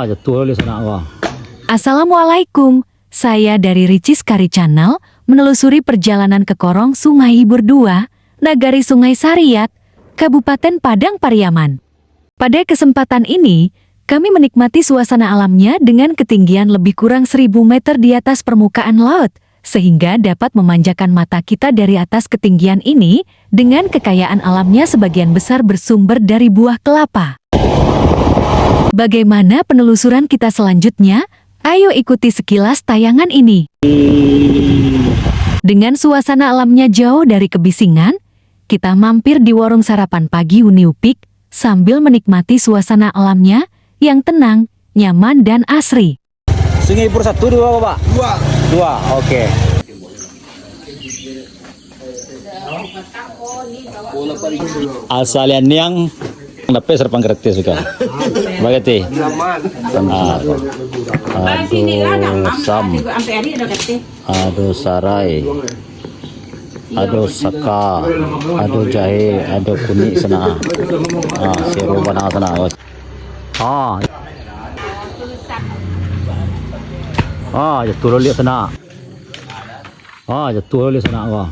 Jatuh oleh sana gua. Assalamualaikum, saya dari Ricis Kari Channel menelusuri perjalanan ke Korong Sungai Hibur 2, Nagari Sungai Sariak, Kabupaten Padang Pariaman. Pada kesempatan ini, kami menikmati suasana alamnya dengan ketinggian lebih kurang 1000 meter di atas permukaan laut, sehingga dapat memanjakan mata kita dari atas ketinggian ini dengan kekayaan alamnya sebagian besar bersumber dari buah kelapa. Bagaimana penelusuran kita selanjutnya? Ayo ikuti sekilas tayangan ini. Dengan suasana alamnya jauh dari kebisingan, kita mampir di warung sarapan pagi Uniupik sambil menikmati suasana alamnya yang tenang, nyaman, dan asri. Sungai Hibur 1, 2 Pak? 2, oke. Asalian yang tapi serpang gratis juga. Bagati. Aduh sam. Aduh sarai. Aduh saka. Aduh jahe, aduh kunyit sana. Sirup bana sana. Jatuh lihat sana. Jatuh lihat sana gua.